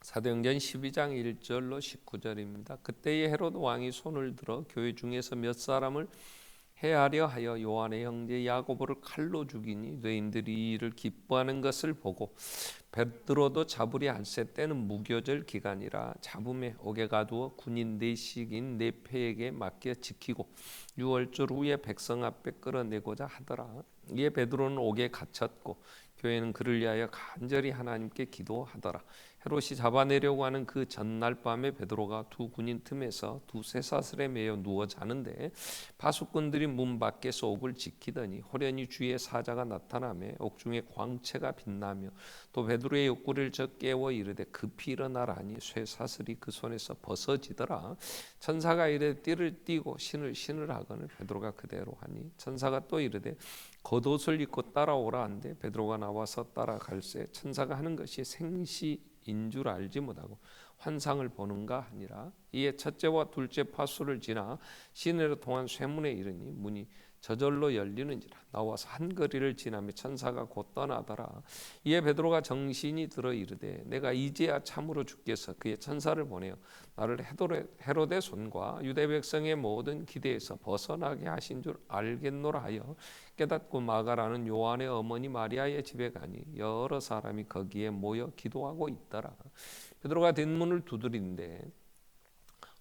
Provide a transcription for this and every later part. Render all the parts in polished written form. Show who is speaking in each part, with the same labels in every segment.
Speaker 1: 사도행전 12장 1절로 19절입니다. 그때에 헤롯 왕이 손을 들어 교회 중에서 몇 사람을 해하려 하여 요한의 형제 야고보를 칼로 죽이니 유대인들이 이 일을 기뻐하는 것을 보고 베드로도 잡으려 할세. 때는 무교절 기간이라 잡음에 옥에 가두어 군인 내식인 네패에게 맡겨 지키고 유월절 후에 백성 앞에 끌어내고자 하더라. 이에 베드로는 옥에 갇혔고 교회는 그를 위하여 간절히 하나님께 기도하더라. 헤롯이 잡아내려고 하는 그 전날 밤에 베드로가 두 군인 틈에서 두세 사슬에 매여 누워 자는데 파수꾼들이 문 밖에서 옥을 지키더니 호련히 주의 사자가 나타나며 옥중에 광채가 빛나며 또 베드로의 옆구리를 깨워 이르되 급히 일어나라 하니 쇠 사슬이 그 손에서 벗어지더라. 천사가 이르되 띠를 띠고 신을 하거늘 베드로가 그대로 하니 천사가 또 이르되 겉옷을 입고 따라오라 한데 베드로가 나와서 따라갈새. 천사가 하는 것이 생시인 줄 알지 못하고 환상을 보는가 하니라. 이에 첫째와 둘째 파수를 지나 시내로 통한 쇠문에 이르니 문이 저절로 열리는지라. 나와서 한 거리를 지나며 천사가 곧 떠나더라. 이에 베드로가 정신이 들어 이르되 내가 이제야 참으로 주께서 그의 천사를 보내어 나를 헤롯의 손과 유대 백성의 모든 기대에서 벗어나게 하신 줄 알겠노라 하여 깨닫고 마가라는 요한의 어머니 마리아의 집에 가니 여러 사람이 거기에 모여 기도하고 있더라. 베드로가 뒷문을 두드리는데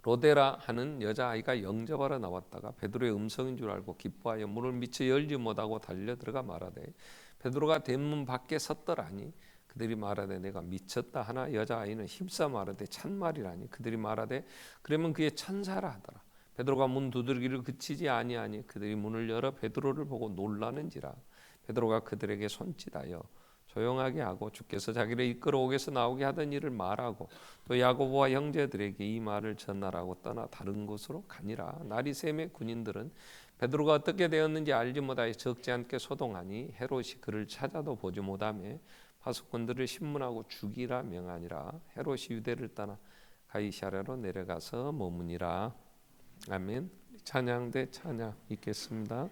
Speaker 1: 로데라 하는 여자아이가 영접하러 나왔다가 베드로의 음성인 줄 알고 기뻐하여 문을 미처 열지 못하고 달려 들어가 말하되 베드로가 대문 밖에 섰더라니 그들이 말하되 내가 미쳤다 하나 여자아이는 힘써 말하되 참말이라니 그들이 말하되 그러면 그의 천사라 하더라. 베드로가 문 두드리기를 그치지 아니하니 그들이 문을 열어 베드로를 보고 놀라는지라. 베드로가 그들에게 손짓하여 조용하게 하고 주께서 자기를 이끌어 옥에서 나오게 하던 일을 말하고 또 야고보와 형제들에게 이 말을 전하라고 떠나 다른 곳으로 가니라. 날이 새매 군인들은 베드로가 어떻게 되었는지 알지 못하여 적지 않게 소동하니 헤롯이 그를 찾아도 보지 못하며 파수꾼들을 신문하고 죽이라 명하니라. 헤롯이 유대를 떠나 가이사랴로 내려가서 머무니라. 아멘. 찬양대 찬양 읽겠습니다.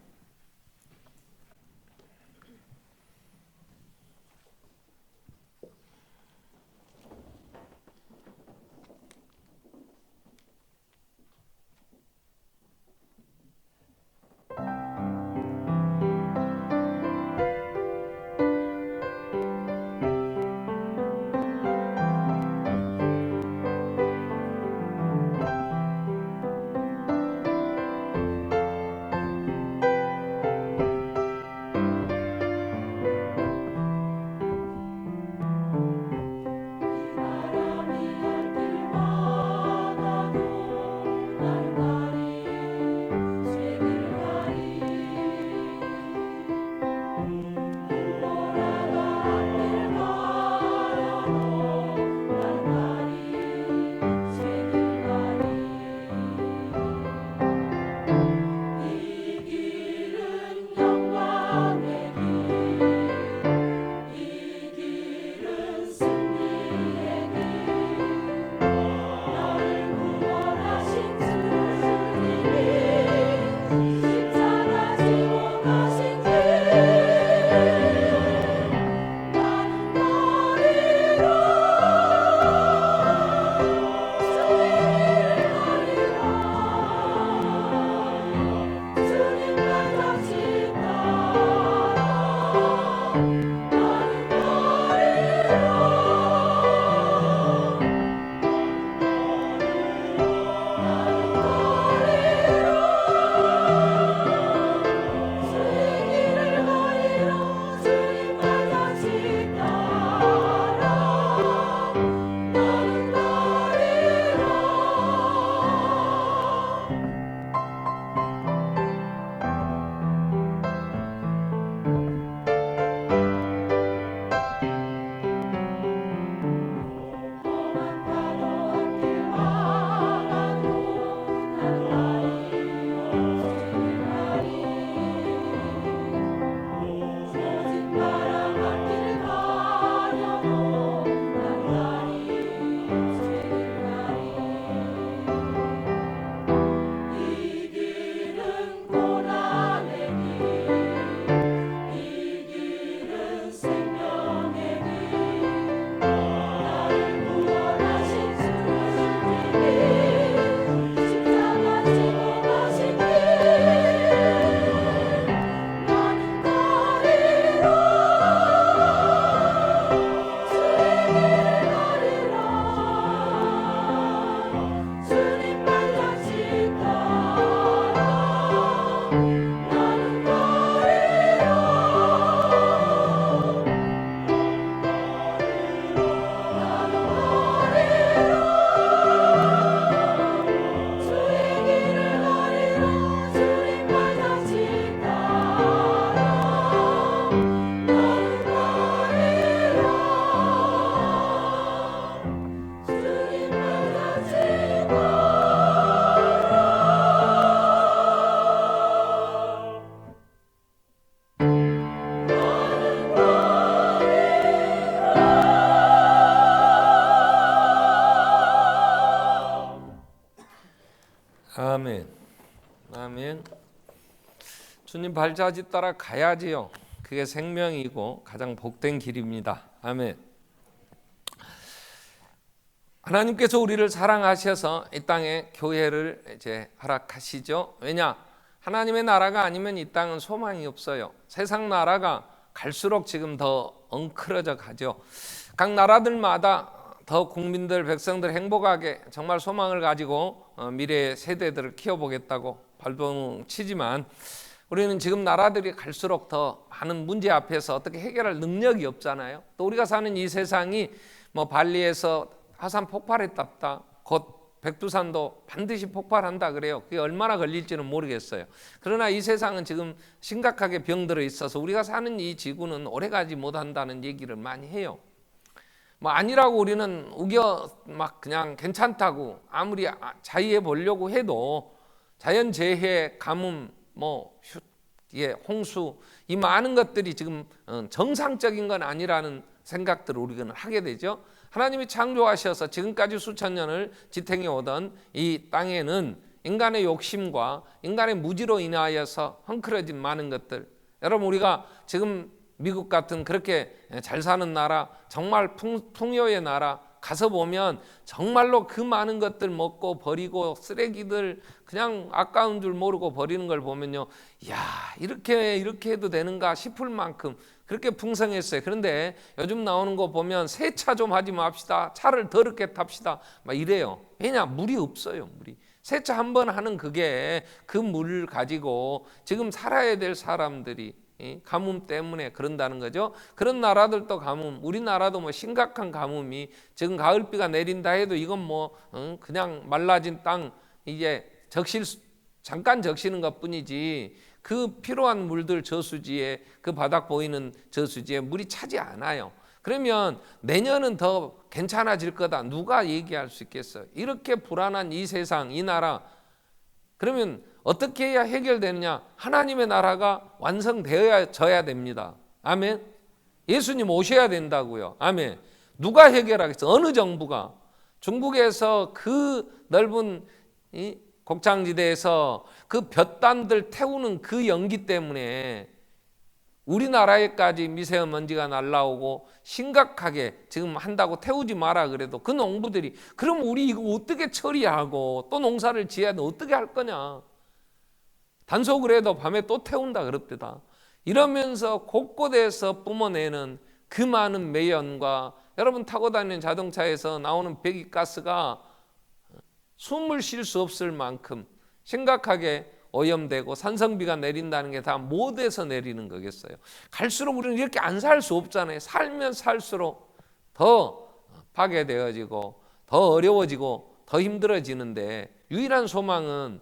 Speaker 1: 주님 발자취 따라 가야지요. 그게 생명이고 가장 복된 길입니다. 아멘. 하나님께서 우리를 사랑하셔서 이 땅에 교회를 이제 허락하시죠. 왜냐? 하나님의 나라가 아니면 이 땅은 소망이 없어요. 세상 나라가 갈수록 지금 더 엉클어져 가죠. 각 나라들마다 더 국민들, 백성들 행복하게 정말 소망을 가지고 미래의 세대들을 키워보겠다고 발버둥치지만 우리는 지금 나라들이 갈수록 더 많은 문제 앞에서 어떻게 해결할 능력이 없잖아요. 또 우리가 사는 이 세상이 뭐 발리에서 화산 폭발했답다. 곧 백두산도 반드시 폭발한다 그래요. 그게 얼마나 걸릴지는 모르겠어요. 그러나 이 세상은 지금 심각하게 병들어 있어서 우리가 사는 이 지구는 오래가지 못한다는 얘기를 많이 해요. 뭐 아니라고 우리는 우겨 막 그냥 괜찮다고 아무리 자위해 보려고 해도 자연재해, 가뭄, 홍수 이 많은 것들이 지금 정상적인 건 아니라는 생각들을 우리는 하게 되죠. 하나님이 창조하셔서 지금까지 수천 년을 지탱해 오던 이 땅에는 인간의 욕심과 인간의 무지로 인하여서 헝클어진 많은 것들, 여러분 우리가 지금 미국 같은 그렇게 잘 사는 나라, 정말 풍요의 나라 가서 보면 정말로 그 많은 것들 먹고 버리고 쓰레기들 그냥 아까운 줄 모르고 버리는 걸 보면요, 야 이렇게 해도 되는가 싶을 만큼 그렇게 풍성했어요. 그런데 요즘 나오는 거 보면 세차 좀 하지 맙시다, 차를 더럽게 탑시다 막 이래요. 왜냐? 물이 없어요. 물이 세차 한 번 하는 그게 그 물을 가지고 지금 살아야 될 사람들이 가뭄 때문에 그런다는 거죠. 그런 나라들도 가뭄, 우리나라도 뭐 심각한 가뭄이 지금 가을비가 내린다 해도 이건 그냥 말라진 땅 이제 잠깐 적시는 것뿐이지 그 필요한 물들 저수지에 그 바닥 보이는 저수지에 물이 차지 않아요. 그러면 내년은 더 괜찮아질 거다 누가 얘기할 수 있겠어요? 이렇게 불안한 이 세상, 이 나라, 그러면 어떻게 해야 해결되느냐? 하나님의 나라가 완성되어져야 됩니다. 아멘. 예수님 오셔야 된다고요. 아멘. 누가 해결하겠어? 어느 정부가? 중국에서 그 넓은 곡창지대에서 그 볕단들 태우는 그 연기 때문에 우리나라에까지 미세먼지가 날라오고 심각하게 지금 한다고 태우지 마라 그래도 그 농부들이 그럼 우리 이거 어떻게 처리하고 또 농사를 지어야 돼 어떻게 할 거냐? 단속을 해도 밤에 또 태운다 그럽니다. 이러면서 곳곳에서 뿜어내는 그 많은 매연과 여러분 타고 다니는 자동차에서 나오는 배기가스가 숨을 쉴 수 없을 만큼 심각하게 오염되고 산성비가 내린다는 게 다 못해서 내리는 거겠어요. 갈수록 우리는 이렇게 안 살 수 없잖아요. 살면 살수록 더 파괴되어지고 더 어려워지고 더 힘들어지는데 유일한 소망은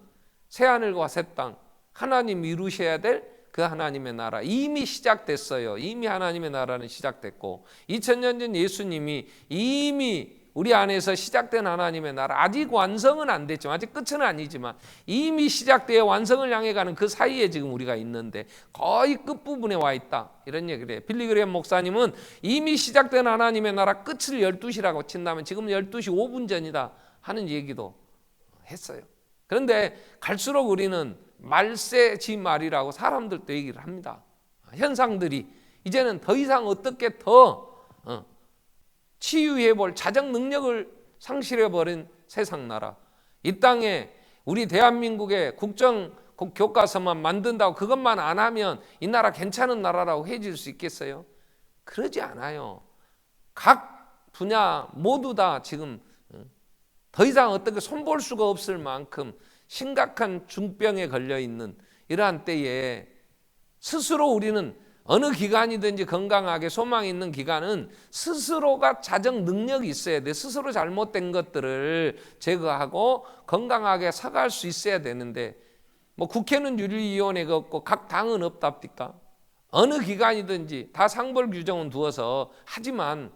Speaker 1: 새하늘과 새 땅, 하나님 이루셔야 될 그 하나님의 나라 이미 시작됐어요. 이미 하나님의 나라는 시작됐고 2000년 전 예수님이 이미 우리 안에서 시작된 하나님의 나라 아직 완성은 안 됐지만 아직 끝은 아니지만 이미 시작되어 완성을 향해 가는 그 사이에 지금 우리가 있는데 거의 끝부분에 와 있다 이런 얘기를 해요. 빌리 그레이엄 목사님은 이미 시작된 하나님의 나라 끝을 12시라고 친다면 지금 12시 5분 전이다 하는 얘기도 했어요. 그런데 갈수록 우리는 말세지 말이라고 사람들도 얘기를 합니다. 현상들이 이제는 더 이상 어떻게 더 치유해 볼 자정 능력을 상실해 버린 세상 나라. 이 땅에 우리 대한민국의 국정 교과서만 만든다고 그것만 안 하면 이 나라 괜찮은 나라라고 해질 수 있겠어요? 그러지 않아요. 각 분야 모두 다 지금 더 이상 어떻게 손볼 수가 없을 만큼 심각한 중병에 걸려 있는 이러한 때에 스스로 우리는 어느 기간이든지 건강하게 소망 있는 기간은 스스로가 자정 능력이 있어야 돼. 스스로 잘못된 것들을 제거하고 건강하게 사과할 수 있어야 되는데 뭐 국회는 윤리위원회가 없고 각 당은 없답니까? 어느 기간이든지 다 상벌 규정은 두어서 하지만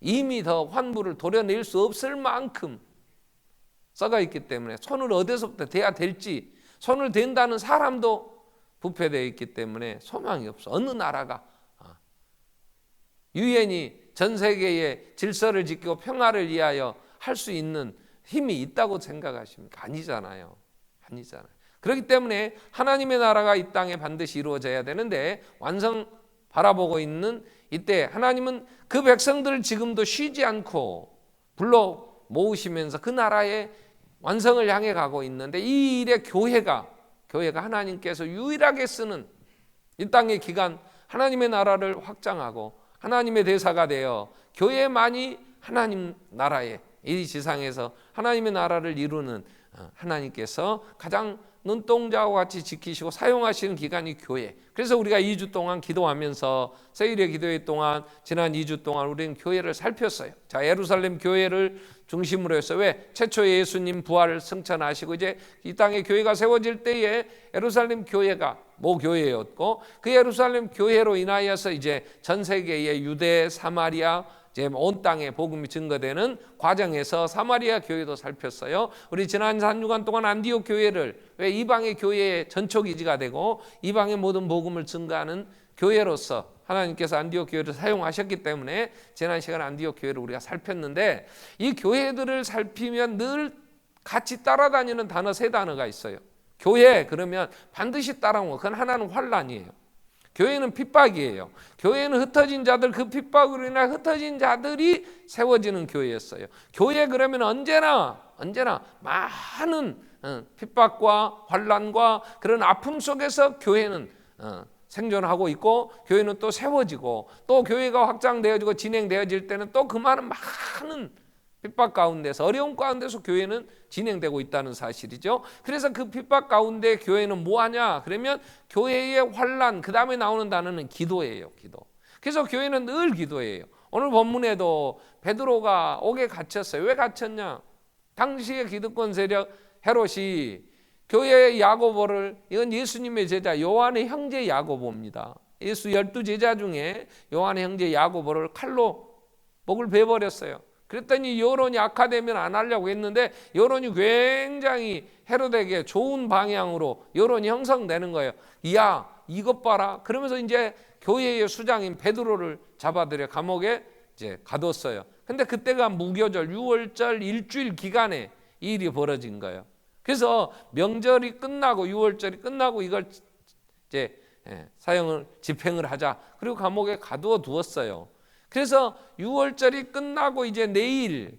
Speaker 1: 이미 더 환부를 도려낼 수 없을 만큼 썩어 있기 때문에 손을 어디서부터 대야 될지 손을 댄다는 사람도 부패되어 있기 때문에 소망이 없어. 어느 나라가 유엔이 전 세계의 질서를 지키고 평화를 위하여 할 수 있는 힘이 있다고 생각하십니까? 아니잖아요. 아니잖아요. 그렇기 때문에 하나님의 나라가 이 땅에 반드시 이루어져야 되는데 완성 바라보고 있는 이때 하나님은 그 백성들을 지금도 쉬지 않고 불러 모으시면서 그 나라의 완성을 향해 가고 있는데 이 일에 교회가 하나님께서 유일하게 쓰는 이 땅의 기간 하나님의 나라를 확장하고 하나님의 대사가 되어 교회만이 하나님 나라에 이 지상에서 하나님의 나라를 이루는 하나님께서 가장 눈동자와 같이 지키시고 사용하시는 기간이 교회. 그래서 우리가 2주 동안 기도하면서 세일의 기도회 동안 지난 2주 동안 우리는 교회를 살폈어요. 자, 예루살렘 교회를 중심으로 해서 왜 최초 예수님 부활을 승천하시고 이제 이 땅에 교회가 세워질 때에 예루살렘 교회가 모교회였고 그 예루살렘 교회로 인하여서 이제 전 세계의 유대, 사마리아 이제 온 땅에 복음이 증거되는 과정에서 사마리아 교회도 살폈어요. 우리 지난 한 주간 동안 안디옥 교회를 왜 이방의 교회의 전초기지가 되고 이방의 모든 복음을 증거하는 교회로서 하나님께서 안디옥 교회를 사용하셨기 때문에 지난 시간 안디옥 교회를 우리가 살폈는데 이 교회들을 살피면 늘 같이 따라다니는 단어 세 단어가 있어요. 교회 그러면 반드시 따라오는 그건 하나는 환란이에요. 교회는 핍박이에요. 교회는 흩어진 자들 그 핍박으로 인해 흩어진 자들이 세워지는 교회였어요. 교회 그러면 언제나 많은 핍박과 환란과 그런 아픔 속에서 교회는 생존하고 있고 교회는 또 세워지고 또 교회가 확장되어지고 진행되어질 때는 또 그 많은 핍박 가운데서 어려움 가운데서 교회는 진행되고 있다는 사실이죠. 그래서 그 핍박 가운데 교회는 뭐하냐 그러면 교회의 환란 그 다음에 나오는 단어는 기도예요. 기도. 그래서 교회는 늘 기도예요. 오늘 본문에도 베드로가 옥에 갇혔어요. 왜 갇혔냐? 당시의 기득권 세력 헤롯이 교회의 야고보를 이건 예수님의 제자 요한의 형제 야고보입니다. 예수 12제자 중에 요한의 형제 야고보를 칼로 목을 베버렸어요. 그랬더니 여론이 악화되면 안 하려고 했는데 여론이 굉장히 헤롯에게 좋은 방향으로 여론이 형성되는 거예요. 야 이것 봐라. 그러면서 이제 교회의 수장인 베드로를 잡아들여 감옥에 이제 가뒀어요. 근데 그때가 무교절 6월절 일주일 기간에 이 일이 벌어진 거예요. 그래서 명절이 끝나고 6월절이 끝나고 이걸 이제 사형을 집행을 하자. 그리고 감옥에 가두어 두었어요. 그래서 6월절이 끝나고 이제 내일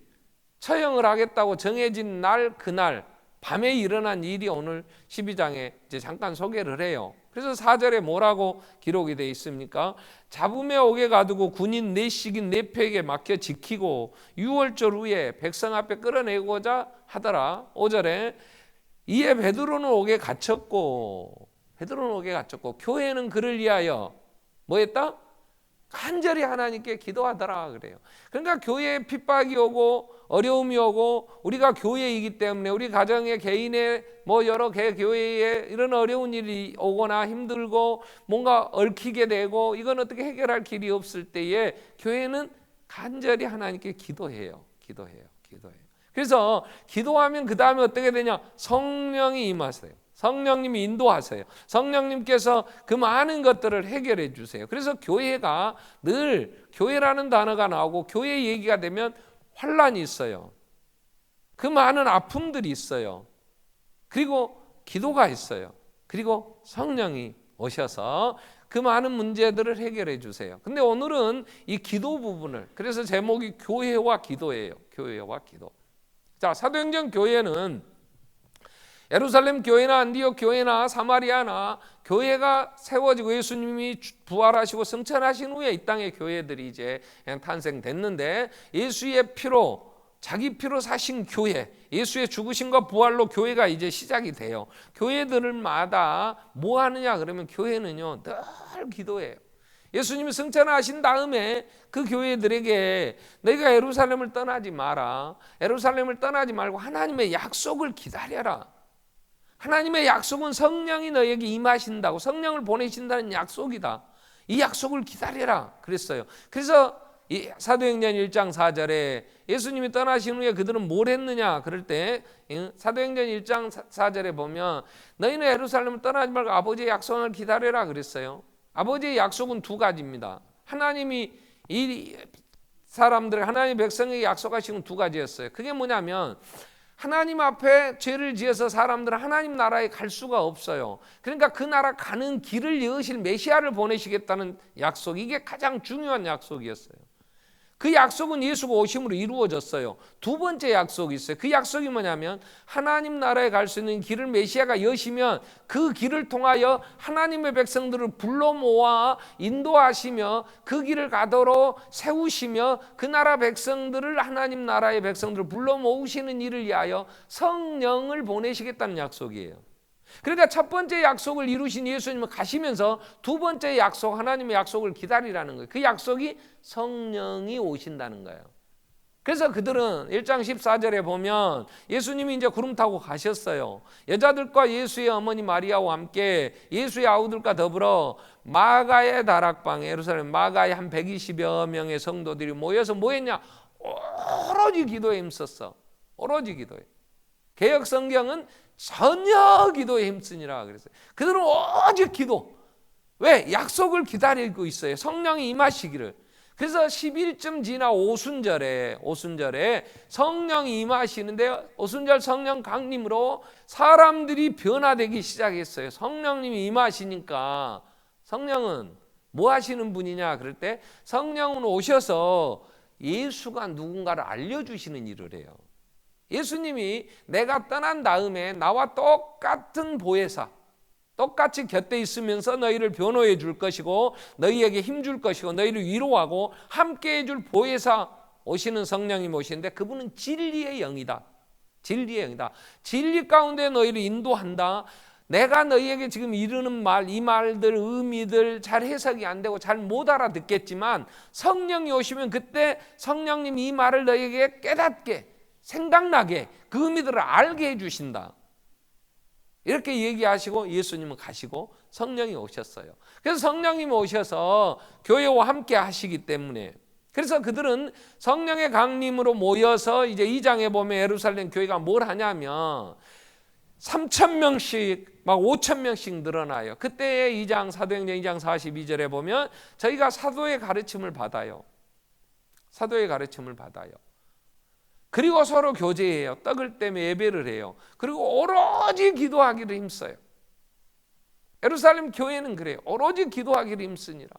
Speaker 1: 처형을 하겠다고 정해진 날 그날 밤에 일어난 일이 오늘 12장에 이제 잠깐 소개를 해요. 그래서 4절에 뭐라고 기록이 되어 있습니까? 잡음에 옥에 가두고 군인 4씩인 4표에게 맡겨 지키고 6월절 후에 백성 앞에 끌어내고자 하더라. 5절에 이에 베드로는 옥에 갇혔고 교회는 그를 위하여 뭐 했다? 간절히 하나님께 기도하더라 그래요. 그러니까 교회에 핍박이 오고 어려움이 오고 우리가 교회이기 때문에 우리 가정의 개인의 뭐 여러 교회에 이런 어려운 일이 오거나 힘들고 뭔가 얽히게 되고 이건 어떻게 해결할 길이 없을 때에 교회는 간절히 하나님께 기도해요. 그래서 기도하면 그 다음에 어떻게 되냐? 성령이 임하세요. 성령님이 인도하세요. 성령님께서 그 많은 것들을 해결해 주세요. 그래서 교회가 늘 교회라는 단어가 나오고 교회 얘기가 되면 환란이 있어요. 그 많은 아픔들이 있어요. 그리고 기도가 있어요. 그리고 성령이 오셔서 그 많은 문제들을 해결해 주세요. 근데 오늘은 이 기도 부분을 그래서 제목이 교회와 기도예요. 교회와 기도. 자, 사도행전 교회는 예루살렘 교회나 안디옥 교회나 사마리아나 교회가 세워지고 예수님이 부활하시고 승천하신 후에 이 땅의 교회들이 이제 탄생됐는데 예수의 피로 자기 피로 사신 교회 예수의 죽으심과 부활로 교회가 이제 시작이 돼요. 교회들마다 뭐 하느냐 그러면 교회는요 늘 기도해요. 예수님이 승천하신 다음에 그 교회들에게 너희가 예루살렘을 떠나지 마라. 예루살렘을 떠나지 말고 하나님의 약속을 기다려라. 하나님의 약속은 성령이 너에게 임하신다고 성령을 보내신다는 약속이다. 이 약속을 기다려라 그랬어요. 그래서 이 사도행전 1장 4절에 예수님이 떠나신 후에 그들은 뭘 했느냐 그럴 때 사도행전 1장 4절에 보면 너희는 예루살렘을 떠나지 말고 아버지의 약속을 기다려라 그랬어요. 아버지의 약속은 두 가지입니다. 하나님이 이 사람들 하나님의 백성에게 약속하신 건 두 가지였어요. 그게 뭐냐면 하나님 앞에 죄를 지어서 사람들은 하나님 나라에 갈 수가 없어요. 그러니까 그 나라 가는 길을 여으실 메시아를 보내시겠다는 약속, 이게 가장 중요한 약속이었어요. 그 약속은 예수가 오심으로 이루어졌어요. 두 번째 약속이 있어요. 그 약속이 뭐냐면 하나님 나라에 갈 수 있는 길을 메시아가 여시면 그 길을 통하여 하나님의 백성들을 불러 모아 인도하시며 그 길을 가도록 세우시며 그 나라 백성들을, 하나님 나라의 백성들을 불러 모으시는 일을 위하여 성령을 보내시겠다는 약속이에요. 그러니까 첫 번째 약속을 이루신 예수님은 가시면서 두 번째 약속, 하나님의 약속을 기다리라는 거예요. 그 약속이 성령이 오신다는 거예요. 그래서 그들은 1장 14절에 보면 예수님이 이제 구름 타고 가셨어요. 여자들과 예수의 어머니 마리아와 함께 예수의 아우들과 더불어 마가의 다락방에, 예루살렘 마가의 한 120여 명의 성도들이 모여서 뭐 했냐? 오로지 기도에 힘썼어. 오로지 기도에. 개역 성경은 전혀 기도에 힘쓰니라 그랬어요. 그들은 오직 기도. 왜? 약속을 기다리고 있어요. 성령이 임하시기를. 그래서 10일쯤 지나 오순절에 성령이 임하시는데, 오순절 성령 강림으로 사람들이 변화되기 시작했어요. 성령님이 임하시니까 성령은 뭐 하시는 분이냐 그럴 때 성령은 오셔서 예수가 누군가를 알려주시는 일을 해요. 예수님이 내가 떠난 다음에 나와 똑같은 보혜사, 똑같이 곁에 있으면서 너희를 변호해 줄 것이고 너희에게 힘 줄 것이고 너희를 위로하고 함께 해줄 보혜사 오시는 성령님 오시는데, 그분은 진리의 영이다. 진리의 영이다. 진리 가운데 너희를 인도한다. 내가 너희에게 지금 이르는 말, 이 말들, 의미들 잘 해석이 안 되고 잘 못 알아듣겠지만 성령이 오시면 그때 성령님이 이 말을 너희에게 깨닫게, 생각나게, 그 의미들을 알게 해주신다. 이렇게 얘기하시고 예수님은 가시고 성령이 오셨어요. 그래서 성령님이 오셔서 교회와 함께 하시기 때문에, 그래서 그들은 성령의 강림으로 모여서 이제 2장에 보면 예루살렘 교회가 뭘 하냐면 3,000명씩 막 5,000명씩 늘어나요. 그때 2장 사도행전 2장 42절에 보면 저희가 사도의 가르침을 받아요. 사도의 가르침을 받아요. 그리고 서로 교제해요. 떡을 떼며 예배를 해요. 그리고 오로지 기도하기를 힘써요. 예루살렘 교회는 그래요. 오로지 기도하기를 힘쓰니라.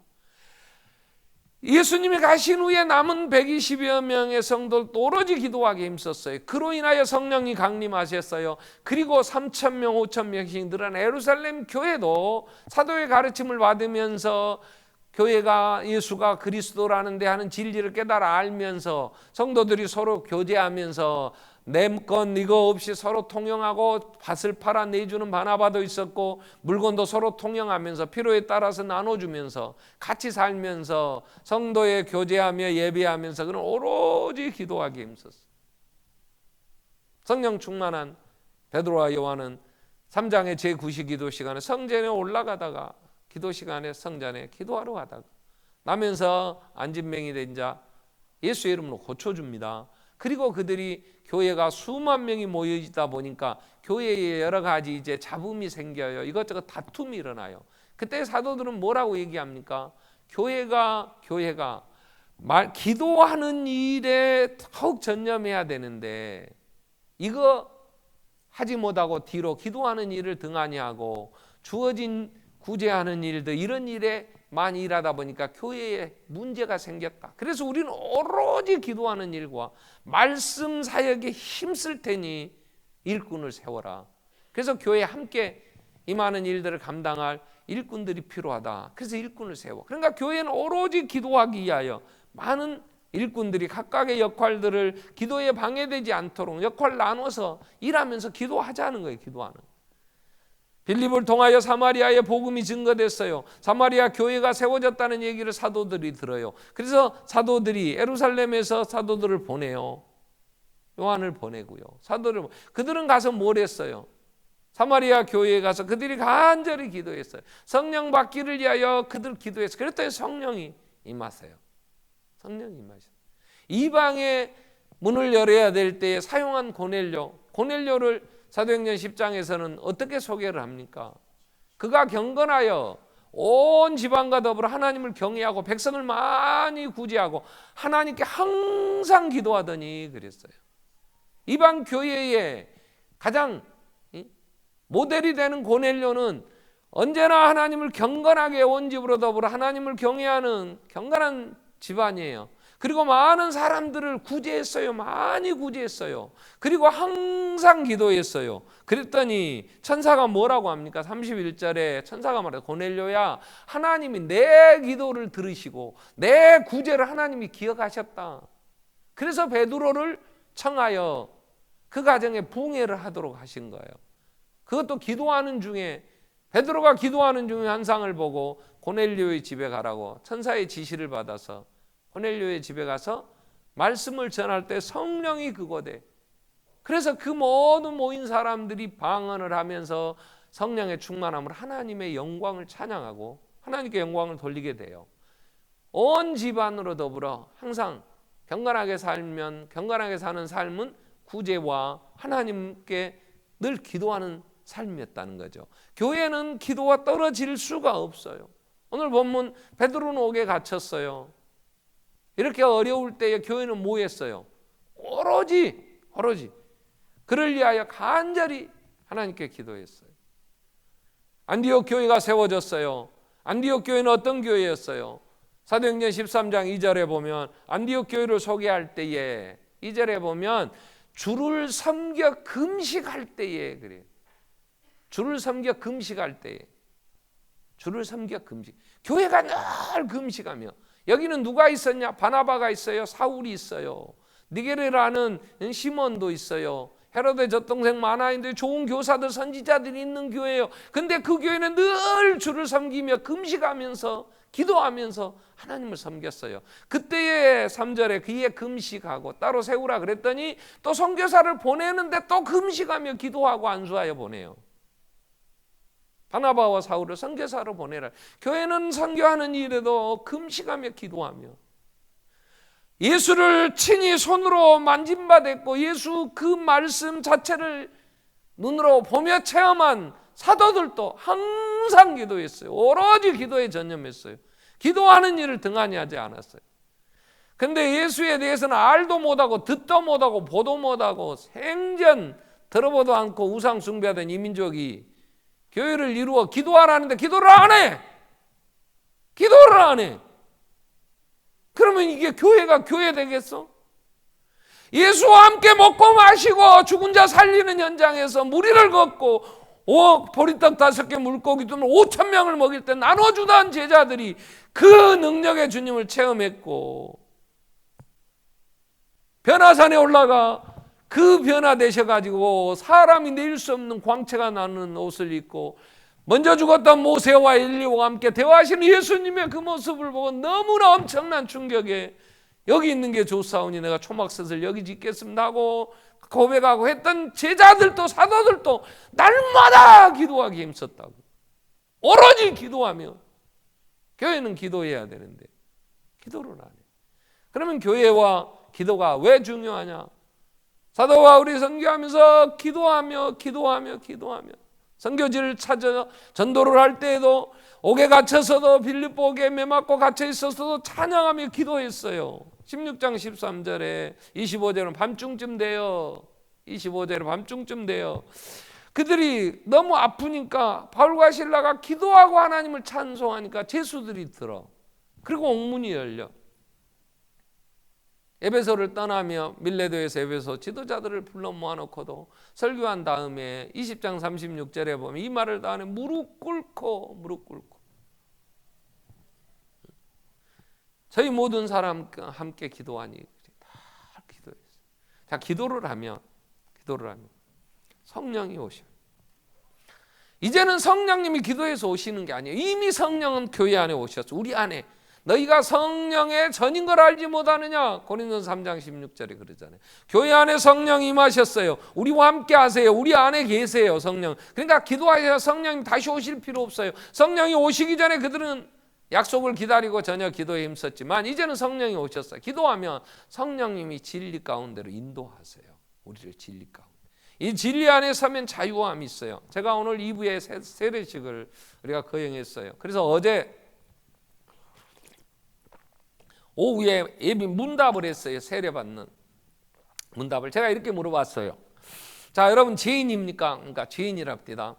Speaker 1: 예수님이 가신 후에 남은 120여 명의 성도도 오로지 기도하기에 힘썼어요. 그로 인하여 성령이 강림하셨어요. 그리고 3,000명, 5,000명씩 늘어난 예루살렘 교회도 사도의 가르침을 받으면서 교회가 예수가 그리스도라는 데 하는 진리를 깨달아 알면서 성도들이 서로 교제하면서 내 건 이거 없이 서로 통용하고 밭을 팔아 내주는 바나바도 있었고 물건도 서로 통용하면서 필요에 따라서 나눠주면서 같이 살면서 성도의 교제하며 예배하면서 그는 오로지 기도하기에 힘썼어. 성령 충만한 베드로와 요한은 3장의 제9시 기도 시간에 성전에 올라가다가 기도 시간에 성전에 기도하러 가다가 나면서 안진병이 된 자 예수의 이름으로 고쳐줍니다. 그리고 그들이 교회가 수만 명이 모여있다 보니까 교회에 여러 가지 이제 잡음이 생겨요. 이것저것 다툼이 일어나요. 그때 사도들은 뭐라고 얘기합니까? 교회가 기도하는 일에 더욱 전념해야 되는데 이거 하지 못하고 뒤로 기도하는 일을 등한히 하고 주어진 구제하는 일들, 이런 일에 많이 일하다 보니까 교회에 문제가 생겼다. 그래서 우리는 오로지 기도하는 일과 말씀 사역에 힘쓸 테니 일꾼을 세워라. 그래서 교회에 함께 임하는 일들을 감당할 일꾼들이 필요하다. 그래서 일꾼을 세워. 그러니까 교회는 오로지 기도하기 위하여 많은 일꾼들이 각각의 역할들을 기도에 방해되지 않도록 역할을 나눠서 일하면서 기도하자는 거예요. 기도하는. 빌립을 통하여 사마리아의 복음이 증거됐어요. 사마리아 교회가 세워졌다는 얘기를 사도들이 들어요. 그래서 사도들이 예루살렘에서 사도들을 보내요. 요한을 보내고요. 그들은 가서 뭘 했어요? 사마리아 교회에 가서 그들이 간절히 기도했어요. 성령 받기를 위하여 그들 기도했어요. 그랬더니 성령이 임하세요. 성령이 임하세요. 이방의 문을 열어야 될 때에 사용한 고넬료를 사도행전 10장에서는 어떻게 소개를 합니까? 그가 경건하여 온 지방과 더불어 하나님을 경외하고 백성을 많이 구제하고 하나님께 항상 기도하더니 그랬어요. 이방 교회의 가장 모델이 되는 고넬료는 언제나 하나님을 경건하게 온 집으로 더불어 하나님을 경외하는 경건한 집안이에요. 그리고 많은 사람들을 구제했어요. 많이 구제했어요. 그리고 항상 기도했어요. 그랬더니 천사가 뭐라고 합니까? 31절에 천사가 말해요. 고넬료야, 하나님이 내 기도를 들으시고 내 구제를 하나님이 기억하셨다. 그래서 베드로를 청하여 그 가정에 부흥회를 하도록 하신 거예요. 그것도 기도하는 중에, 베드로가 기도하는 중에 환상을 보고 고넬료의 집에 가라고 천사의 지시를 받아서 고넬료의 집에 가서 말씀을 전할 때 성령이 그곳에, 그래서 그 모든 모인 사람들이 방언을 하면서 성령의 충만함으로 하나님의 영광을 찬양하고 하나님께 영광을 돌리게 돼요. 온 집안으로 더불어 항상 경건하게 살면, 경건하게 사는 삶은 구제와 하나님께 늘 기도하는 삶이었다는 거죠. 교회는 기도와 떨어질 수가 없어요. 오늘 본문 베드로는 옥에 갇혔어요. 이렇게 어려울 때에 교회는 뭐 했어요? 오로지 그를 위하여 간절히 하나님께 기도했어요. 안디옥 교회가 세워졌어요. 안디옥 교회는 어떤 교회였어요? 사도행전 13장 2절에 보면 안디옥 교회를 소개할 때에 2절에 보면 주를 섬겨 금식할 때에 그래요. 주를 섬겨 금식할 때에, 주를 섬겨 금식. 교회가 늘 금식하며, 여기는 누가 있었냐? 바나바가 있어요. 사울이 있어요. 니게르라는 시몬도 있어요. 헤로데 젖동생 마나인데 좋은 교사들, 선지자들이 있는 교회예요. 근데 그 교회는 늘 주를 섬기며 금식하면서 기도하면서 하나님을 섬겼어요. 그때의 3절에 그의 금식하고 따로 세우라 그랬더니 또 선교사를 보내는데 또 금식하며 기도하고 안수하여 보내요. 바나바와 사울을 선교사로 보내라. 교회는 선교하는 일에도 금식하며 기도하며 예수를 친히 손으로 만진받았고 예수 그 말씀 자체를 눈으로 보며 체험한 사도들도 항상 기도했어요. 오로지 기도에 전념했어요. 기도하는 일을 등한히 하지 않았어요. 근데 예수에 대해서는 알도 못하고 듣도 못하고 보도 못하고 생전 들어보도 않고 우상 숭배하던 이민족이 교회를 이루어 기도하라는데 기도를 안 해. 기도를 안 해. 그러면 이게 교회가 교회 되겠어? 예수와 함께 먹고 마시고 죽은 자 살리는 현장에서 무리를 걷고 보리떡 5개 물고기 5,000명을 먹일 때 나눠주던 제자들이 그 능력의 주님을 체험했고 변화산에 올라가 그 변화되셔가지고 사람이 내릴 수 없는 광채가 나는 옷을 입고 먼저 죽었던 모세와 엘리야와 함께 대화하시는 예수님의 그 모습을 보고 너무나 엄청난 충격에 여기 있는 게 좋사오니 내가 초막섯을 여기 짓겠습니다 하고 고백하고 했던 제자들도 사도들도 날마다 기도하기 힘썼다고. 오로지 기도하며, 교회는 기도해야 되는데 기도를 안 해. 그러면 교회와 기도가 왜 중요하냐? 사도 바울이 선교하면서 기도하며 선교지를 찾아 전도를 할 때에도 옥에 갇혀서도 빌립보 옥에 매맞고 갇혀 있어서도 찬양하며 기도했어요. 16장 13절에 25절은 밤중쯤 돼요. 25절에 밤중쯤 돼요. 그들이 너무 아프니까 바울과 실라가 기도하고 하나님을 찬송하니까 제수들이 들어. 그리고 옥문이 열려. 에베소를 떠나며 밀레도에서 에베소 지도자들을 불러 모아놓고도 설교한 다음에 20장 36절에 보면 이 말을 다 하네. 무릎 꿇고 저희 모든 사람 함께 기도하니 다 기도했어요. 자, 기도를 하면 성령이 오셔. 이제는 성령님이 기도해서 오시는 게 아니에요. 이미 성령은 교회 안에 오셨어. 우리 안에. 너희가 성령의 전인 걸 알지 못하느냐? 고린도서 3장 16절에 그러잖아요. 교회 안에 성령이 임하셨어요. 우리와 함께 하세요. 우리 안에 계세요, 성령. 그러니까 기도하셔서 성령님 다시 오실 필요 없어요. 성령이 오시기 전에 그들은 약속을 기다리고 전혀 기도에 힘썼지만 이제는 성령이 오셨어요. 기도하면 성령님이 진리 가운데로 인도하세요. 우리를 진리 가운데. 이 진리 안에 서면 자유함이 있어요. 제가 오늘 2부에 세례식을 우리가 거행했어요. 그래서 어제 오후에 예비 문답을 했어요. 세례받는. 문답을 제가 이렇게 물어봤어요. 자, 여러분 죄인입니까? 그러니까 죄인이랍니다.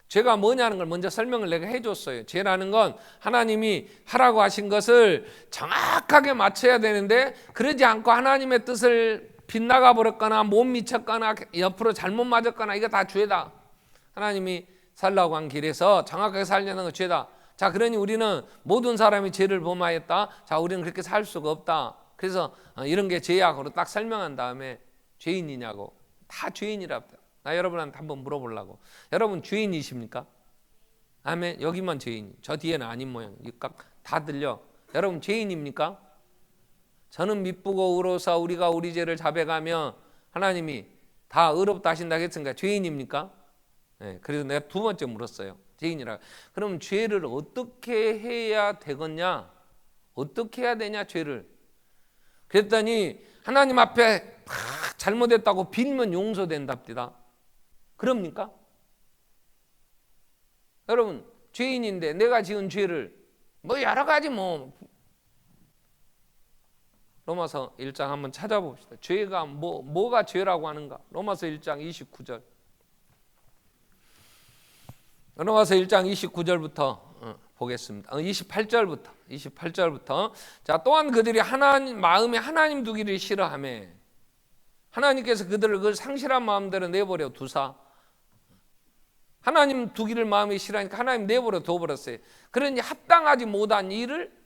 Speaker 1: 죄가 뭐냐는 걸 먼저 설명을 내가 해줬어요. 죄라는 건 하나님이 하라고 하신 것을 정확하게 맞춰야 되는데 그러지 않고 하나님의 뜻을 빗나가 버렸거나 못 미쳤거나 옆으로 잘못 맞았거나 이거 다 죄다. 하나님이 살라고 한 길에서 정확하게 살려는 건 죄다. 자, 그러니 우리는 모든 사람이 죄를 범하였다. 자, 우리는 그렇게 살 수가 없다. 그래서 이런 게 죄야. 그로 딱 설명한 다음에 죄인이냐고. 다 죄인이랍니다. 나 여러분한테 한번 물어보려고. 여러분 죄인이십니까? 아멘. 여기만 죄인. 저 뒤에는 아닌 모양. 다 들려. 여러분 죄인입니까? 저는 미쁘고 의로서 우리가 우리 죄를 자백하며 하나님이 다 의롭다 하신다 했으니까 죄인입니까? 네, 그래서 내가 두 번째 물었어요. 죄인이라. 그럼 죄를 어떻게 해야 되겠냐? 어떻게 해야 되냐 죄를. 그랬더니 하나님 앞에 다 잘못했다고 빌면 용서된답니다. 그럽니까? 여러분 죄인인데 내가 지은 죄를 뭐 여러 가지 로마서 1장 한번 찾아봅시다. 죄가 뭐가 죄라고 하는가? 로마서 1장 29절. 로마서 1장 29절부터 보겠습니다. 28절부터. 자, 또한 그들이 마음에 하나님 두기를 싫어하며 하나님께서 그들을 그 상실한 마음대로 내버려 두사. 하나님 두기를 마음에 싫어하니까 하나님 내버려 둬버렸어요. 그러니 합당하지 못한 일을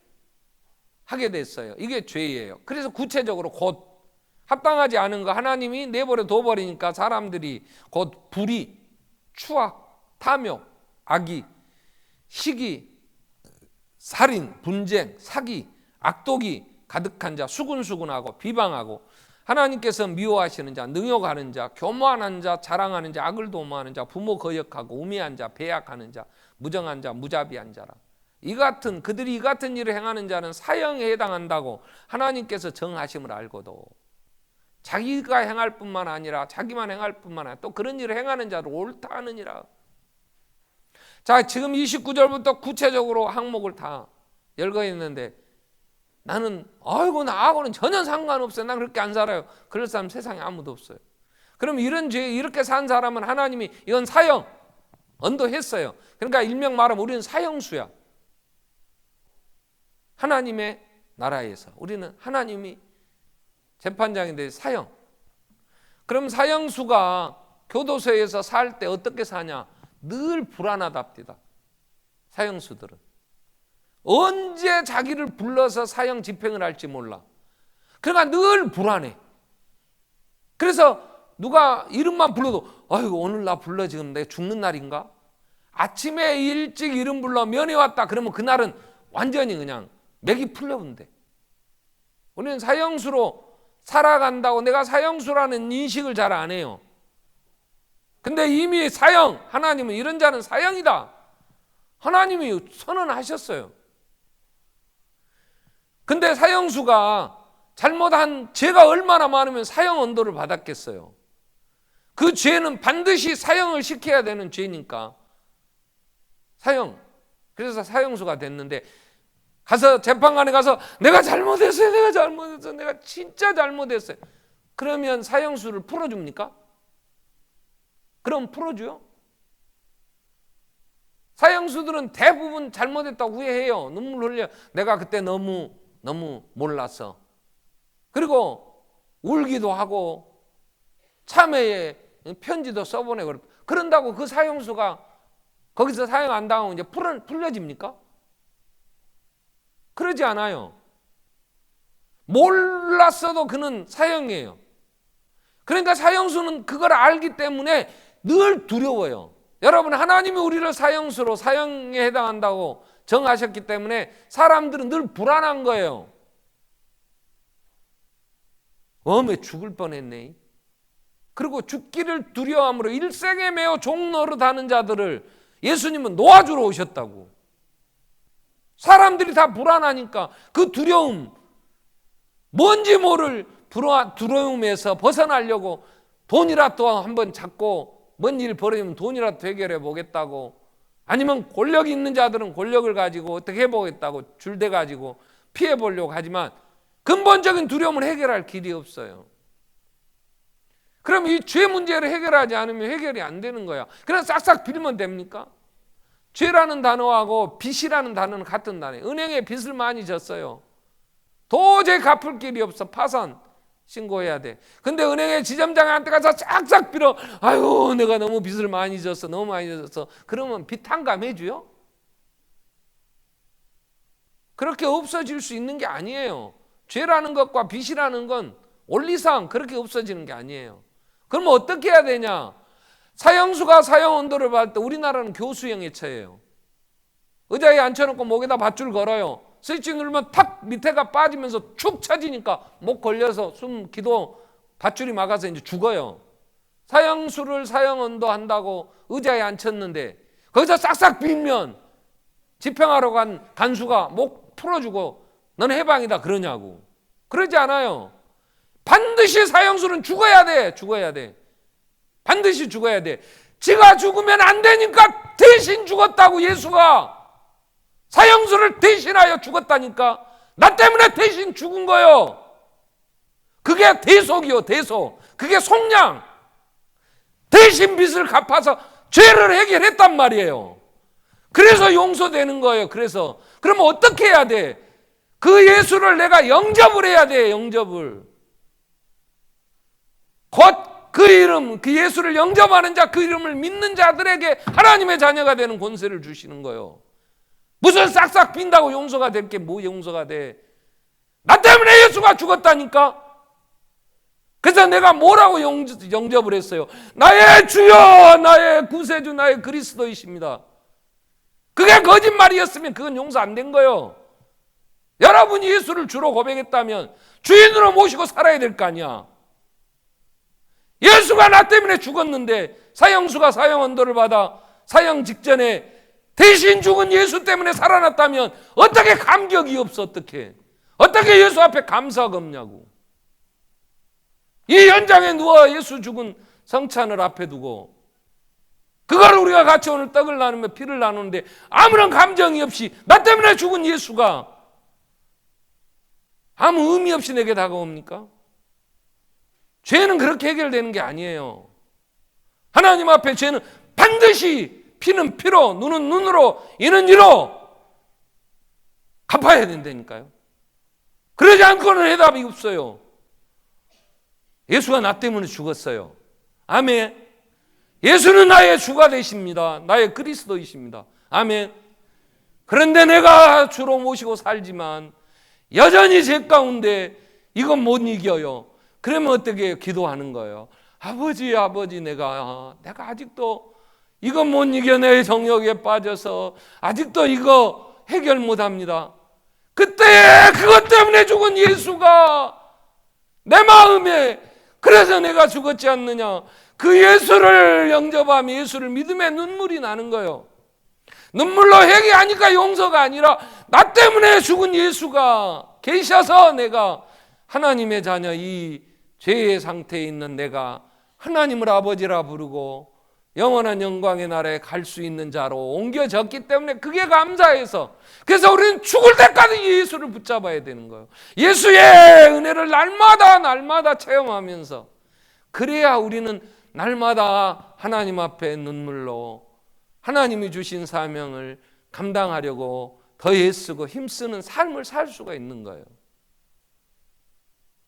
Speaker 1: 하게 됐어요. 이게 죄예요. 그래서 구체적으로 곧 합당하지 않은 거 하나님이 내버려 둬버리니까 사람들이 곧 불의, 추악, 탐욕, 악의, 시기, 살인, 분쟁, 사기, 악독이 가득한 자, 수군수군하고 비방하고 하나님께서 미워하시는 자, 능욕하는 자, 교만한 자, 자랑하는 자, 악을 도모하는 자, 부모 거역하고 우매한 자, 배약하는 자, 무정한 자, 무자비한 자라. 그들이 이 같은 일을 행하는 자는 사형에 해당한다고 하나님께서 정하심을 알고도 자기가 행할 뿐만 아니라 자기만 행할 뿐만 아니라 또 그런 일을 행하는 자를 옳다 하느니라. 자, 지금 29절부터 구체적으로 항목을 다 열거했는데 나는 나하고는 전혀 상관없어요. 난 그렇게 안 살아요. 그럴 사람 세상에 아무도 없어요. 그럼 이런 죄 이렇게 산 사람은 하나님이 이건 사형 언도했어요. 그러니까 일명 말하면 우리는 사형수야. 하나님의 나라에서 우리는 하나님이 재판장인데 사형. 그럼 사형수가 교도소에서 살 때 어떻게 사냐? 늘 불안하답니다. 사형수들은 언제 자기를 불러서 사형 집행을 할지 몰라. 그러니까 늘 불안해. 그래서 누가 이름만 불러도 아이고 오늘 나 불러 지금 내가 죽는 날인가? 아침에 일찍 이름 불러 면회 왔다 그러면 그날은 완전히 그냥 맥이 풀려본대. 우리는 사형수로 살아간다고 내가 사형수라는 인식을 잘 안 해요. 근데 이미 사형, 하나님은 이런 자는 사형이다. 하나님이 선언하셨어요. 근데 사형수가 잘못한 죄가 얼마나 많으면 사형 언도를 받았겠어요. 그 죄는 반드시 사형을 시켜야 되는 죄니까 사형. 그래서 사형수가 됐는데 가서 재판관에 가서 내가 잘못했어요. 내가 진짜 잘못했어요. 그러면 사형수를 풀어줍니까? 그럼 풀어줘요? 사형수들은 대부분 잘못했다고 후회해요. 눈물 흘려. 내가 그때 너무 몰랐어. 그리고 울기도 하고 참회에 편지도 써보내고 그런다고 그 사형수가 거기서 사형 안 당하고 이제 풀려집니까? 그러지 않아요. 몰랐어도 그는 사형이에요. 그러니까 사형수는 그걸 알기 때문에 늘 두려워요. 여러분, 하나님이 우리를 사형수로 사형에 해당한다고 정하셨기 때문에 사람들은 늘 불안한 거예요. 왜 죽을 뻔했네. 그리고 죽기를 두려워함으로 일생에 매어 종노릇하는 자들을 예수님은 놓아주러 오셨다고. 사람들이 다 불안하니까 그 두려움, 뭔지 모를 두려움에서 벗어나려고 돈이라도 한번 잡고 뭔 일 벌어지면 돈이라도 해결해 보겠다고, 아니면 권력이 있는 자들은 권력을 가지고 어떻게 해보겠다고 줄대 가지고 피해 보려고 하지만 근본적인 두려움을 해결할 길이 없어요. 그럼 이 죄 문제를 해결하지 않으면 해결이 안 되는 거야. 그냥 싹싹 빌면 됩니까? 죄라는 단어하고 빚이라는 단어는 같은 단어예요. 은행에 빚을 많이 졌어요. 도저히 갚을 길이 없어. 파산 신고해야 돼. 근데 은행에 지점장한테 가서 싹싹 빌어. 아유, 내가 너무 빚을 많이 졌어. 너무 많이 졌어. 그러면 빚 탕감해줘요? 그렇게 없어질 수 있는 게 아니에요. 죄라는 것과 빚이라는 건 원리상 그렇게 없어지는 게 아니에요. 그럼 어떻게 해야 되냐? 사형수가 사형 언도를 받을 때 우리나라는 교수형에 처해요. 의자에 앉혀놓고 목에다 밧줄 걸어요. 스위치 누르면 탁 밑에가 빠지면서 축 처지니까 목 걸려서 숨 기도 밧줄이 막아서 이제 죽어요. 사형수를 사형 언도한다고 의자에 앉혔는데 거기서 싹싹 빌면 집행하러 간 간수가 목 풀어주고 너는 해방이다 그러냐고. 그러지 않아요. 반드시 사형수는 죽어야 돼. 죽어야 돼. 반드시 죽어야 돼. 지가 죽으면 안 되니까 대신 죽었다고. 예수가 사형수를 대신하여 죽었다니까. 나 때문에 대신 죽은 거요. 그게 대속이요. 대속. 그게 속량. 대신 빚을 갚아서 죄를 해결했단 말이에요. 그래서 용서되는 거예요. 그래서 그러면 어떻게 해야 돼? 그 예수를 내가 영접을 해야 돼. 영접을. 곧 그 이름, 그 예수를 영접하는 자, 그 이름을 믿는 자들에게 하나님의 자녀가 되는 권세를 주시는 거예요. 무슨 싹싹 빈다고 용서가 될 게 뭐 용서가 돼? 나 때문에 예수가 죽었다니까. 그래서 내가 뭐라고 영접을 했어요? 나의 주여, 나의 구세주, 나의 그리스도이십니다. 그게 거짓말이었으면 그건 용서 안 된 거예요. 여러분이 예수를 주로 고백했다면 주인으로 모시고 살아야 될 거 아니야. 예수가 나 때문에 죽었는데 사형수가 사형 언도를 받아 사형 직전에 대신 죽은 예수 때문에 살아났다면 어떻게 감격이 없어? 어떻게 예수 앞에 감사가 없냐고. 이 현장에 누워 예수 죽은 성찬을 앞에 두고 그걸 우리가 같이 오늘 떡을 나누며 피를 나누는데 아무런 감정이 없이 나 때문에 죽은 예수가 아무 의미 없이 내게 다가옵니까? 죄는 그렇게 해결되는 게 아니에요. 하나님 앞에 죄는 반드시 피는 피로, 눈은 눈으로, 이는 이로 갚아야 된다니까요. 그러지 않고는 해답이 없어요. 예수가 나 때문에 죽었어요. 아멘. 예수는 나의 주가 되십니다. 나의 그리스도이십니다. 아멘. 그런데 내가 주로 모시고 살지만 여전히 제 가운데 이건 못 이겨요. 그러면 어떻게 해요? 기도하는 거예요. 아버지 내가 아직도 이건 못 이겨. 내 정욕에 빠져서 아직도 이거 해결 못합니다. 그때 그것 때문에 죽은 예수가 내 마음에, 그래서 내가 죽었지 않느냐. 그 예수를 영접하며 예수를 믿음에 눈물이 나는 거예요. 눈물로 회개하니까 용서가 아니라 나 때문에 죽은 예수가 계셔서 내가 하나님의 자녀, 이 죄의 상태에 있는 내가 하나님을 아버지라 부르고 영원한 영광의 나라에 갈 수 있는 자로 옮겨졌기 때문에 그게 감사해서, 그래서 우리는 죽을 때까지 예수를 붙잡아야 되는 거예요. 예수의 은혜를 날마다 체험하면서, 그래야 우리는 날마다 하나님 앞에 눈물로 하나님이 주신 사명을 감당하려고 더 애쓰고 힘쓰는 삶을 살 수가 있는 거예요.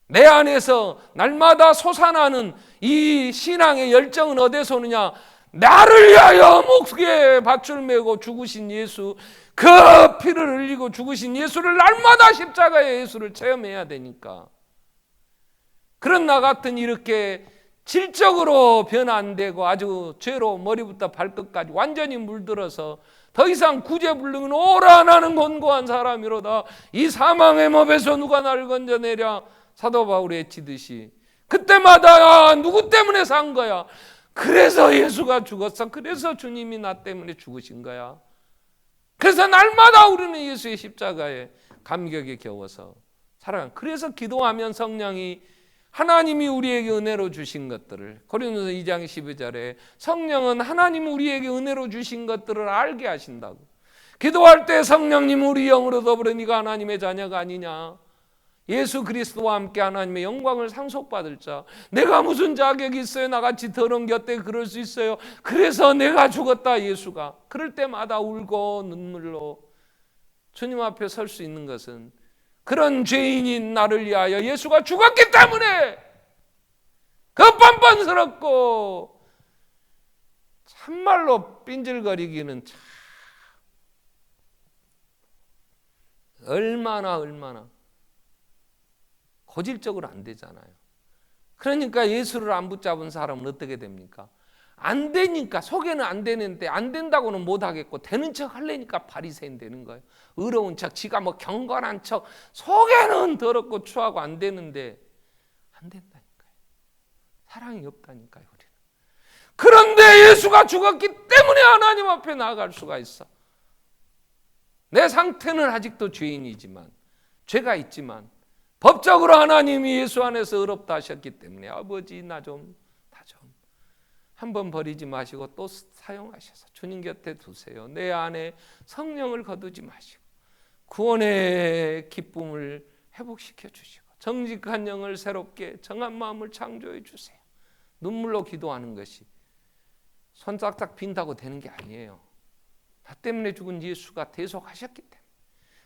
Speaker 1: 내 안에서 날마다 솟아나는 이 신앙의 열정은 어디서 오느냐? 나를 위하여 목에 밧줄 메고 죽으신 예수, 그 피를 흘리고 죽으신 예수를 날마다 십자가의 예수를 체험해야 되니까. 그런 나 같은 이렇게 질적으로 변화 안 되고 아주 죄로 머리부터 발끝까지 완전히 물들어서 더 이상 구제불능은 오라 나는 곤고한 사람이로다. 이 사망의 법에서 누가 나를 건져내랴. 사도 바울이 외치듯이 그때마다 누구 때문에 산 거야? 그래서 예수가 죽었어. 그래서 주님이 나 때문에 죽으신 거야. 그래서 날마다 우리는 예수의 십자가에 감격에 겨워서 살아간. 그래서 기도하면 성령이, 하나님이 우리에게 은혜로 주신 것들을, 고린도서 2장 12절에 성령은 하나님이 우리에게 은혜로 주신 것들을 알게 하신다고. 기도할 때 성령님 우리 영으로 더불어 네가 하나님의 자녀가 아니냐, 예수 그리스도와 함께 하나님의 영광을 상속받을 자. 내가 무슨 자격이 있어요? 나같이 더러운 곁에 그럴 수 있어요? 그래서 내가 죽었다. 예수가 그럴 때마다 울고 눈물로 주님 앞에 설 수 있는 것은 그런 죄인인 나를 위하여 예수가 죽었기 때문에 그 뻔뻔스럽고 참말로 삔질거리기는 참 얼마나 고질적으로 안 되잖아요. 그러니까 예수를 안 붙잡은 사람은 어떻게 됩니까? 안 되니까, 속에는 안 되는데 안 된다고는 못 하겠고 되는 척 하려니까 바리새인 되는 거예요. 의로운 척, 지가 뭐 경건한 척, 속에는 더럽고 추하고 안 되는데 안 된다니까요. 사랑이 없다니까요, 우리는. 그런데 예수가 죽었기 때문에 하나님 앞에 나아갈 수가 있어. 내 상태는 아직도 죄인이지만, 죄가 있지만 법적으로 하나님이 예수 안에서 의롭다 하셨기 때문에 아버지 나 좀 한번 버리지 마시고 또 사용하셔서 주님 곁에 두세요. 내 안에 성령을 거두지 마시고 구원의 기쁨을 회복시켜 주시고 정직한 영을 새롭게 정한 마음을 창조해 주세요. 눈물로 기도하는 것이 손짝짝 빈다고 되는 게 아니에요. 나 때문에 죽은 예수가 대속하셨기 때문에.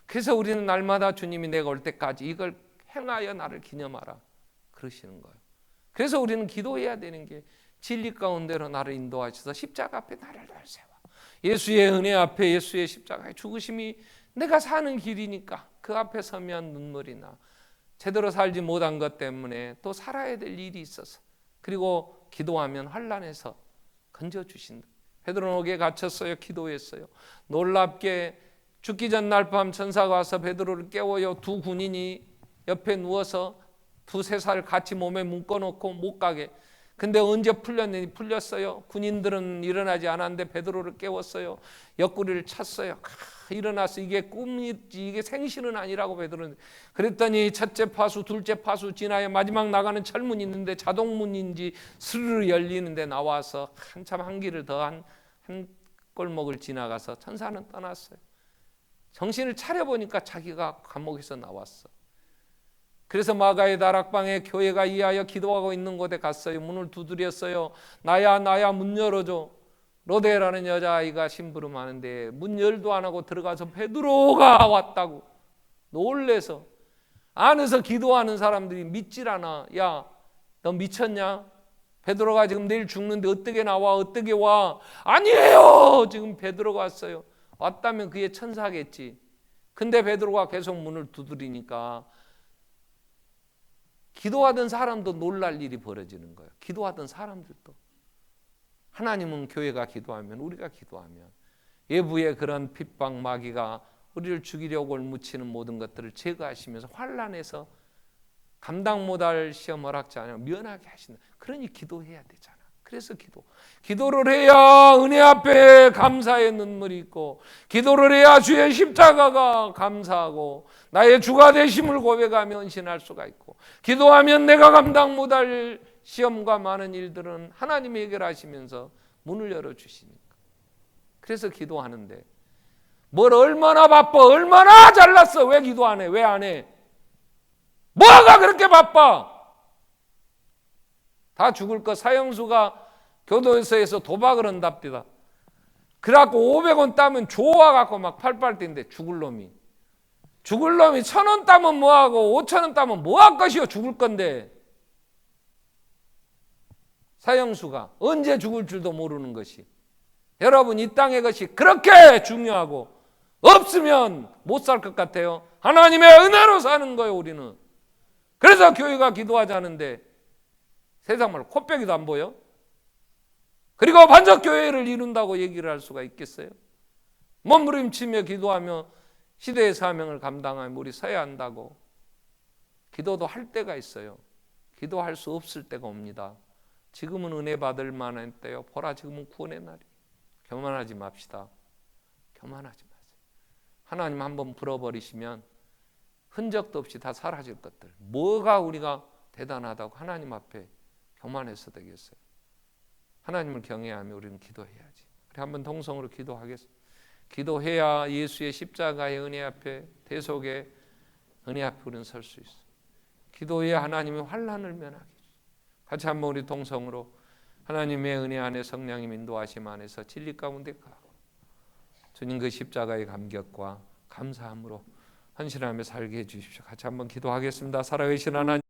Speaker 1: 그래서 우리는 날마다 주님이 내가 올 때까지 이걸 행하여 나를 기념하라 그러시는 거예요. 그래서 우리는 기도해야 되는 게 진리 가운데로 나를 인도하셔서 십자가 앞에 나를 세워. 예수의 은혜 앞에 예수의 십자가의 죽으심이 내가 사는 길이니까 그 앞에 서면 눈물이 나. 제대로 살지 못한 것 때문에 또 살아야 될 일이 있어서 그리고 기도하면 환난에서 건져주신다. 베드로는 옥에 갇혔어요. 기도했어요. 놀랍게 죽기 전 날밤 천사가 와서 베드로를 깨워요. 두 군인이 옆에 누워서 두세 살 같이 몸에 묶어놓고 못 가게. 근데 언제 풀렸느니 풀렸어요. 군인들은 일어나지 않았는데 베드로를 깨웠어요. 옆구리를 찼어요. 일어나서 이게 꿈이지 이게 생신은 아니라고 베드로는. 그랬더니 첫째 파수 둘째 파수 지나야 마지막 나가는 철문이 있는데 자동문인지 스르르 열리는데 나와서 한참 한 길을 더 한 골목을 지나가서 천사는 떠났어요. 정신을 차려보니까 자기가 감옥에서 나왔어. 그래서 마가의 다락방에 교회가 이하여 기도하고 있는 곳에 갔어요. 문을 두드렸어요. 나야 문 열어줘. 로데라는 여자아이가 심부름하는데 문 열도 안 하고 들어가서 베드로가 왔다고 놀래서 안에서 기도하는 사람들이 믿질 않아. 야, 너 미쳤냐? 베드로가 지금 내일 죽는데 어떻게 나와? 어떻게 와? 아니에요. 지금 베드로가 왔어요. 왔다면 그의 천사겠지. 근데 베드로가 계속 문을 두드리니까 기도하던 사람도 놀랄 일이 벌어지는 거예요. 기도하던 사람들도. 하나님은 교회가 기도하면 우리가 기도하면 외부의 그런 핍박 마귀가 우리를 죽이려고 묻히는 모든 것들을 제거하시면서 환난에서 감당 못할 시험 허락지 않으며 면하게 하신다. 그러니 기도해야 되잖아. 그래서 기도를 해야 은혜 앞에 감사의 눈물이 있고 기도를 해야 주의 십자가가 감사하고 나의 주가 되심을 고백하며 헌신할 수가 있고 기도하면 내가 감당 못할 시험과 많은 일들은 하나님이 해결하시면서 문을 열어주시니까. 그래서 기도하는데 뭘 얼마나 바빠 얼마나 잘났어 왜 기도 안 해? 왜 안 해? 뭐가 그렇게 바빠? 다 죽을 거. 사형수가 교도소에서 도박을 한답니다. 그래갖고 500원 따면 좋아갖고 막 팔팔 뛴대. 죽을 놈이 1,000원 따면 뭐하고 5,000원 따면 뭐할 것이요? 죽을 건데. 사형수가 언제 죽을 줄도 모르는 것이. 여러분 이 땅의 것이 그렇게 중요하고 없으면 못 살 것 같아요. 하나님의 은혜로 사는 거예요 우리는. 그래서 교회가 기도하자는데 세상 말로 코빼기도 안 보여? 그리고 반석교회를 이룬다고 얘기를 할 수가 있겠어요? 몸부림치며 기도하며 시대의 사명을 감당하며 우리 서야 한다고. 기도도 할 때가 있어요. 기도할 수 없을 때가 옵니다. 지금은 은혜 받을 만한 때요. 보라 지금은 구원의 날이. 교만하지 맙시다. 교만하지 마세요. 하나님 한번 불어버리시면 흔적도 없이 다 사라질 것들. 뭐가 우리가 대단하다고 하나님 앞에 교만해서 되겠어요. 하나님을 경외하며 우리는 기도해야지. 우리 한번 동성으로 기도하겠습니다. 기도해야 예수의 십자가의 은혜 앞에 대속의 은혜 앞에 우리는 설 수 있어요. 기도에 하나님이 환난을 면하게 해주시고, 같이 한번 우리 동성으로 하나님의 은혜 안에 성령님 인도하심 안에서 진리 가운데 가고 주님 그 십자가의 감격과 감사함으로 헌신하며 살게 해주십시오. 같이 한번 기도하겠습니다. 살아계신 하나님,